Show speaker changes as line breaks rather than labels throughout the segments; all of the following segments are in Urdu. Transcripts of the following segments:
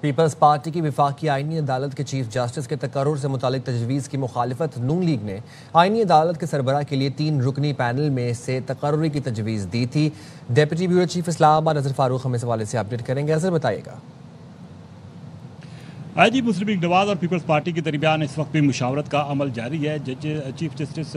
پیپلز پارٹی کی وفاقی آئینی عدالت کے چیف جسٹس کے تقرر سے متعلق تجویز کی مخالفت نون لیگ نے آئینی عدالت کے سربراہ کے لیے 3 رکنی پینل میں سے تقرری کی تجویز دی تھی۔ ڈیپٹی بیورو چیف اسلام آباد اظہر فاروق ہم اس حوالے سے اپڈیٹ کریں گے۔ اظہر بتائیے گا۔
آئی جی مسلم لیگ نواز اور پیپلز پارٹی کے درمیان اس وقت بھی مشاورت کا عمل جاری ہے۔ چیف جسٹس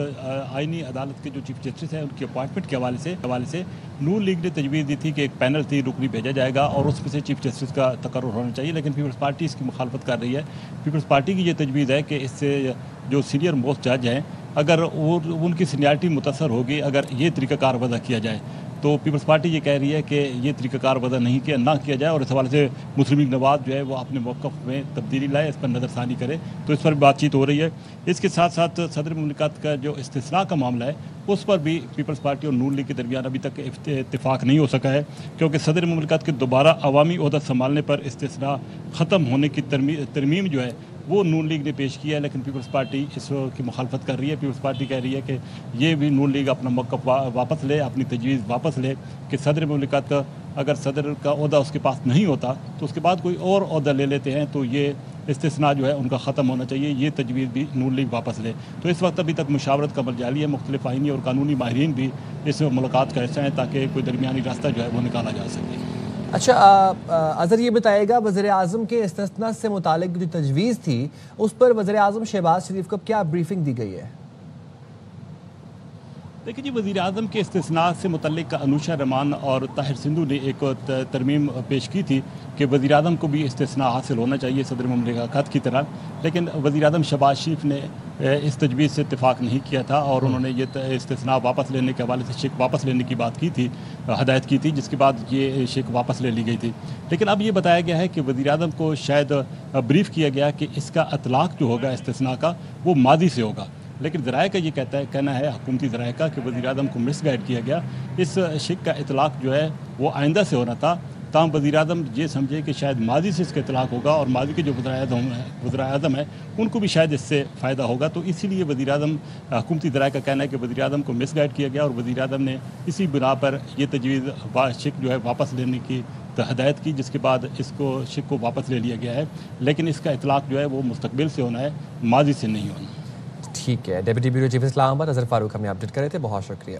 آئینی عدالت کے جو چیف جسٹس ہیں ان کی اپوائنٹمنٹ کے حوالے سے نون لیگ نے تجویز دی تھی کہ ایک پینل 3 رکنی بھیجا جائے گا اور اس میں سے چیف جسٹس کا تقرر ہونا چاہیے، لیکن پیپلز پارٹی اس کی مخالفت کر رہی ہے۔ پیپلز پارٹی کی یہ تجویز ہے کہ اس سے جو سینئر موسٹ جج ہیں اگر ان کی سینیارٹی متاثر ہوگی اگر یہ طریقہ کار وضع کیا جائے تو پیپلز پارٹی یہ کہہ رہی ہے کہ یہ طریقہ کار وضع نہ کیا جائے، اور اس حوالے سے مسلم لیگ نواز جو ہے وہ اپنے موقف میں تبدیلی لائے، اس پر نظر ثانی کرے، تو اس پر بات چیت ہو رہی ہے۔ اس کے ساتھ ساتھ صدر مملکت کا جو استثناء کا معاملہ ہے اس پر بھی پیپلز پارٹی اور نون لیگ کے درمیان ابھی تک اتفاق نہیں ہو سکا ہے، کیونکہ صدر مملکت کے دوبارہ عوامی عہدہ سنبھالنے پر استثناء ختم ہونے کی ترمیم جو ہے وہ نون لیگ نے پیش کیا ہے، لیکن پیپلز پارٹی اس کی مخالفت کر رہی ہے۔ پیپلز پارٹی کہہ رہی ہے کہ یہ بھی نون لیگ اپنا موقف واپس لے، اپنی تجویز واپس لے کہ صدر مملکت کا اگر صدر کا عہدہ اس کے پاس نہیں ہوتا تو اس کے بعد کوئی اور عہدہ لے لیتے ہیں تو یہ استثناء جو ہے ان کا ختم ہونا چاہیے، یہ تجویز بھی نون لیگ واپس لے۔ تو اس وقت ابھی تک مشاورت کا عمل جاری ہے، مختلف آئینی اور قانونی ماہرین بھی اس ملاقات کا حصہ ہیں تاکہ کوئی درمیانی راستہ جو ہے وہ نکالا جا سکے۔
اچھا اظہر یہ بتائے گا، وزیر اعظم کے استثناء سے متعلق جو تجویز تھی اس پر وزیر اعظم شہباز شریف کو کیا بریفنگ دی گئی ہے؟
دیکھیں جی، وزیر اعظم کے استثناء سے متعلق انوشا رحمان اور طاہر سندھو نے ایک ترمیم پیش کی تھی کہ وزیر اعظم کو بھی استثناء حاصل ہونا چاہیے صدر مملکت کی طرح، لیکن وزیر اعظم شہباز شریف نے اس تجویز سے اتفاق نہیں کیا تھا اور انہوں نے یہ استثناء واپس لینے کے حوالے سے شک واپس لینے کی بات کی تھی، ہدایت کی تھی، جس کے بعد یہ شک واپس لے لی گئی تھی۔ لیکن اب یہ بتایا گیا ہے کہ وزیر اعظم کو شاید بریف کیا گیا کہ اس کا اطلاق جو ہوگا استثناء کا وہ ماضی سے ہوگا، لیکن ذرائع کا یہ کہنا ہے حکومتی ذرائع کا کہ وزیر اعظم کو مس گائیڈ کیا گیا، اس شک کا اطلاق جو ہے وہ آئندہ سے ہونا تھا، تاہم وزیر اعظم یہ سمجھے کہ شاید ماضی سے اس کا اطلاق ہوگا اور ماضی کے جو وزراء اعظم ہیں ان کو بھی شاید اس سے فائدہ ہوگا، تو اسی لیے وزیر اعظم حکومتی ذرائع کا کہنا ہے کہ وزیر اعظم کو مس گائیڈ کیا گیا اور وزیر اعظم نے اسی بنا پر یہ تجویز شک جو ہے واپس لینے کی ہدایت کی، جس کے بعد اس کو شک کو واپس لے لیا گیا ہے، لیکن اس کا اطلاق جو ہے وہ مستقبل سے ہونا ہے، ماضی سے نہیں ہونا۔
ٹھیک ہے، ڈیپٹی بیورو چیف اسلام آباد اظہر فاروق ہمیں اپڈیٹ کرے تھے، بہت شکریہ۔